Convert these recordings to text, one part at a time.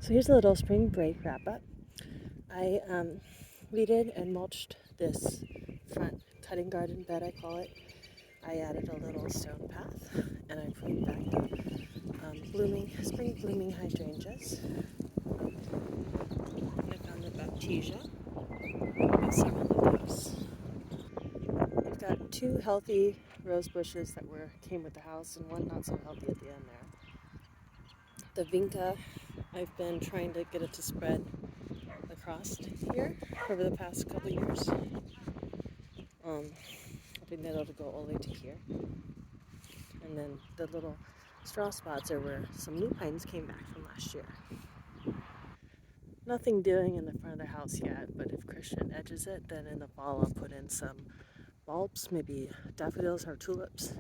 So here's a little spring break wrap up. I weeded and mulched this front cutting garden bed, I call it. I added a little stone path and I pruned back the spring blooming hydrangeas. And I found the baptisia and several of those. I've got two healthy rose bushes that came with the house and one not so healthy at the end there. The vinca, I've been trying to get it to spread across here over the past couple years. Hoping that it'll go all the way to here. And then the little straw spots are where some new pines came back from last year. Nothing doing in the front of the house yet, but if Christian edges it, then in the fall I'll put in some bulbs, maybe daffodils or tulips.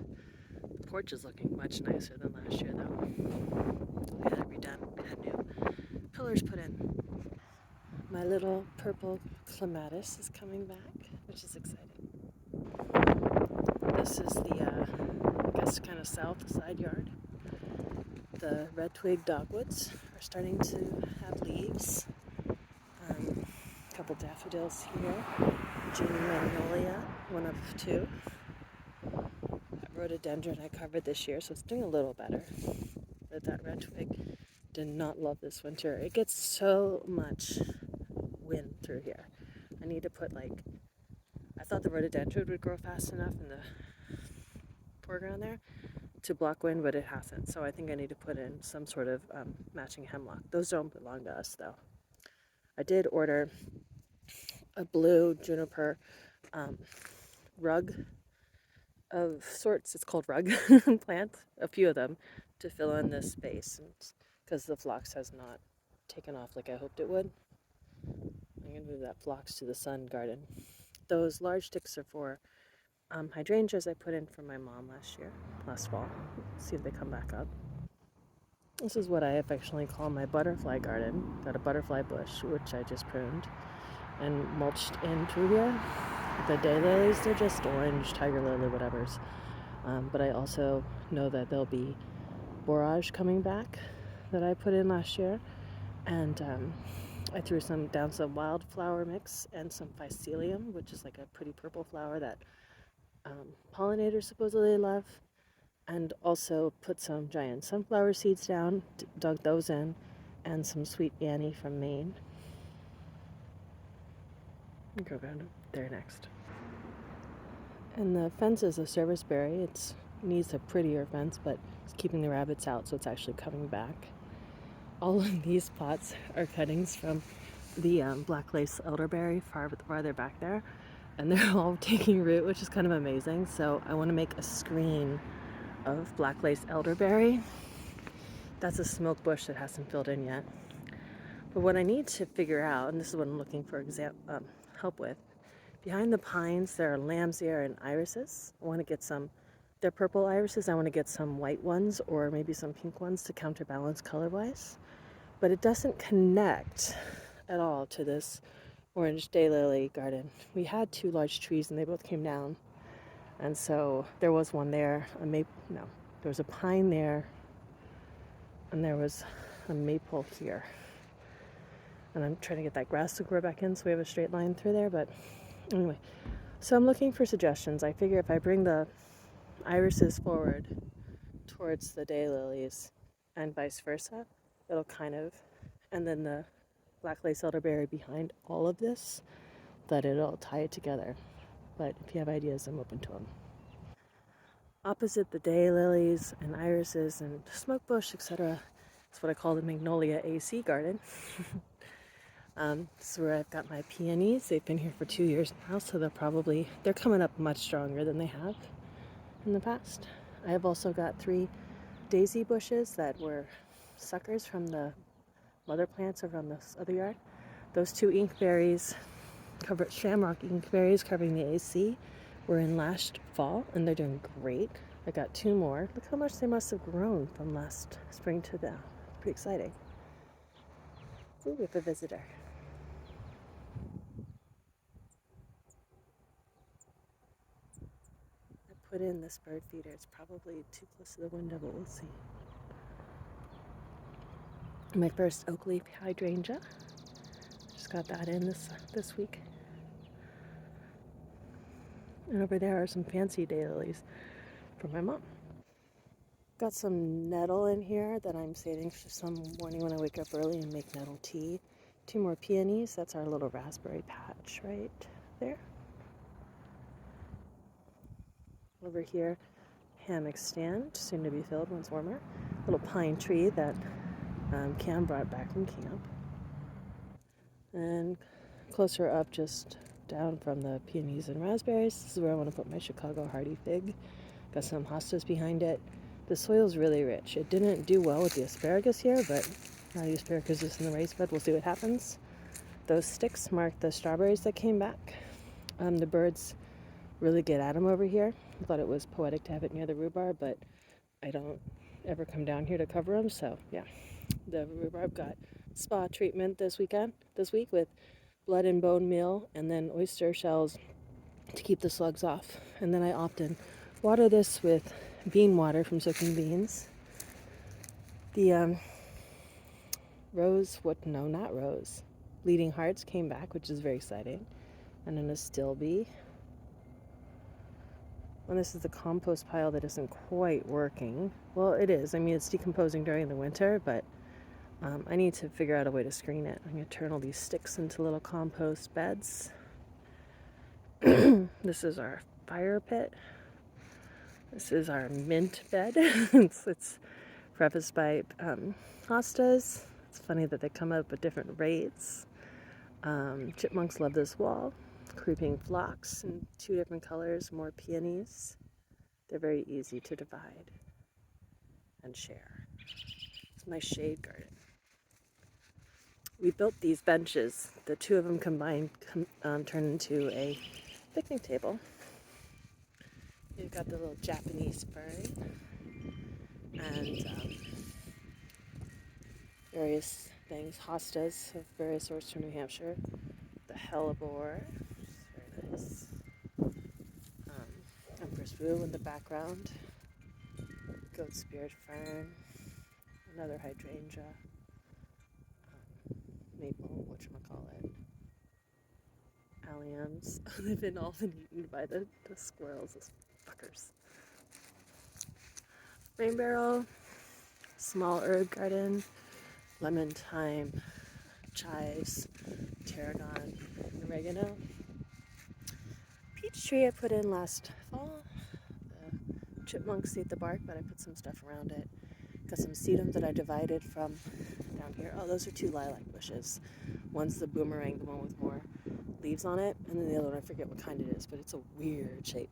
The porch is looking much nicer than last year though. We had it redone, we had new pillars put in. My little purple clematis is coming back, which is exciting. This is the, I guess, kind of south side yard. The red twig dogwoods are starting to have leaves. A couple daffodils here. June magnolia, one of two. That rhododendron I covered this year, so it's doing a little better. But that red twig did not love this winter. It gets so much wind through here. I need to put I thought the rhododendron would grow fast enough in the foreground there to block wind, but it hasn't. So I think I need to put in some sort of matching hemlock. Those don't belong to us though. I did order a blue juniper rug of sorts. It's called rug plant, a few of them, to fill in this space because the phlox has not taken off like I hoped it would. I'm going to move that phlox to the sun garden. Those large sticks are for hydrangeas I put in for my mom last fall. See if they come back up. This is what I affectionately call my butterfly garden. Got a butterfly bush, which I just pruned and mulched in through here. The daylilies, they're just orange, tiger lily, whatever's. But I also know that there'll be borage coming back that I put in last year. And I threw down some wildflower mix and some phycelium, which is like a pretty purple flower that pollinators supposedly love. And also put some giant sunflower seeds down, dug those in, and some sweet Annie from Maine. I'll go down there next. And the fence is a serviceberry. It needs a prettier fence, but it's keeping the rabbits out, so it's actually coming back. All of these pots are cuttings from the black lace elderberry farther back there, and they're all taking root, which is kind of amazing. So I want to make a screen of black lace elderberry. That's a smoke bush that hasn't filled in yet. But what I need to figure out, and this is what I'm looking for help with, behind the pines there are lamb's ear and irises. I want to get they're purple irises. I want to get some white ones or maybe some pink ones to counterbalance color-wise. But it doesn't connect at all to this orange daylily garden. We had two large trees and they both came down. And so there was one there, there was a pine there, and there was a maple here. And I'm trying to get that grass to grow back in so we have a straight line through there, but anyway. So I'm looking for suggestions. I figure if I bring the irises forward towards the daylilies and vice versa, it'll and then the black lace elderberry behind all of this, that it'll tie it together. But if you have ideas, I'm open to them. Opposite the daylilies and irises and smoke bush, etc., it's what I call the Magnolia AC garden. This is where I've got my peonies. They've been here for 2 years now, so they're coming up much stronger than they have in the past. I have also got 3 daisy bushes that were suckers from the mother plants over on this other yard. Those 2 shamrock inkberries covering the AC were in last fall, and they're doing great. I got 2 more. Look how much they must have grown from last spring to now. Pretty exciting. Ooh, we have a visitor. I put in this bird feeder. It's probably too close to the window, but we'll see. My first oak leaf hydrangea. Just got that in this week. And over there are some fancy daylilies for my mom. Got some nettle in here that I'm saving for some morning when I wake up early and make nettle tea. 2 more peonies. That's our little raspberry patch right there. Over here, hammock stand, soon to be filled when it's warmer. Little pine tree that Cam brought back from camp. And closer up, just down from the peonies and raspberries, this is where I want to put my Chicago hardy fig. Got some hostas behind it. The soil's really rich. It didn't do well with the asparagus here, but now the asparagus is in the raised bed. We'll see what happens. Those sticks mark the strawberries that came back. The birds really get at them over here. I thought it was poetic to have it near the rhubarb, but I don't ever come down here to cover them, so yeah. The rhubarb got spa treatment this week with blood and bone meal and then oyster shells to keep the slugs off. And then I often water this with bean water from soaking beans. The bleeding hearts came back, which is very exciting. And then a still bee. And this is the compost pile that isn't quite working. Well, it is. I mean, it's decomposing during the winter, but I need to figure out a way to screen it. I'm going to turn all these sticks into little compost beds. This is our fire pit. This is our mint bed. it's prefaced by hostas. It's funny that they come up at different rates. Chipmunks love this wall. Creeping phlox in 2 different colors, more peonies. They're very easy to divide and share. It's my shade garden. We built these benches. The 2 of them combined turn into a picnic table. We've got the little Japanese fern and various things, hostas of various sorts from New Hampshire. The hellebore, very nice. Empress Rue in the background. Goat spirit fern, another hydrangea, maple, whatchamacallit, alliums. They've all been eaten by the squirrels, those fuckers. Rain barrel, small herb garden, lemon, thyme, chives, tarragon, and oregano. Peach tree I put in last fall. The chipmunks eat the bark, but I put some stuff around it. Got some sedum that I divided from down here. Oh, those are 2 lilac bushes. One's the boomerang, the one with more leaves on it, and then the other one, I forget what kind it is, but it's a weird shape.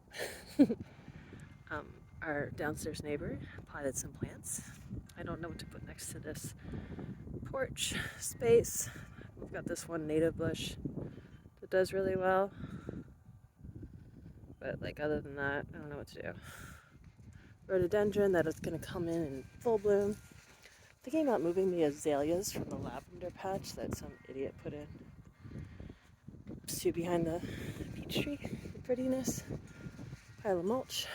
Our downstairs neighbor potted some plants. I don't know what to put next to this porch space. We've got this one native bush that does really well, but like other than that, I don't know what to do. Rhododendron that is going to come in full bloom. Thinking about moving the azaleas from the lavender patch that some idiot put in to behind the peach tree for prettiness. Pile of mulch.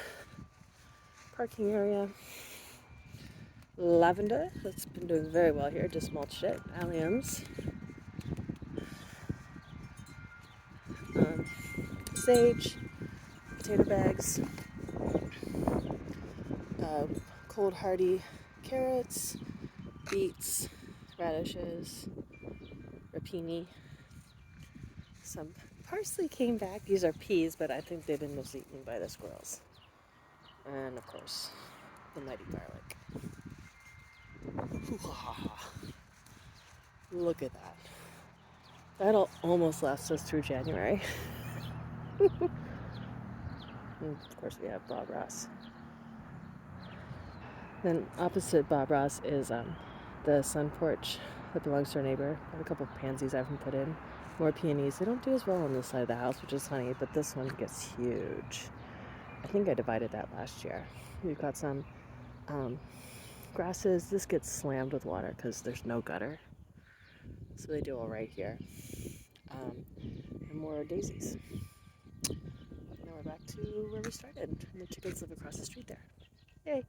Parking area. Lavender, that's been doing very well here, just mulched it. Alliums. Sage. Potato bags. Cold hardy carrots. Beets. Radishes. Rapini. Some parsley came back. These are peas, but I think they've been mostly eaten by the squirrels. And of course, the mighty garlic. Look at that. That'll almost last us through January. And of course, we have Bob Ross. Then opposite Bob Ross is the sun porch that belongs to our neighbor. I have a couple of pansies I haven't put in. More peonies. They don't do as well on this side of the house, which is funny, but this one gets huge. I think I divided that last year. We've got some grasses. This gets slammed with water because there's no gutter. So they do all right here. And more daisies. Now we're back to where we started. And the chickens live across the street there. Yay!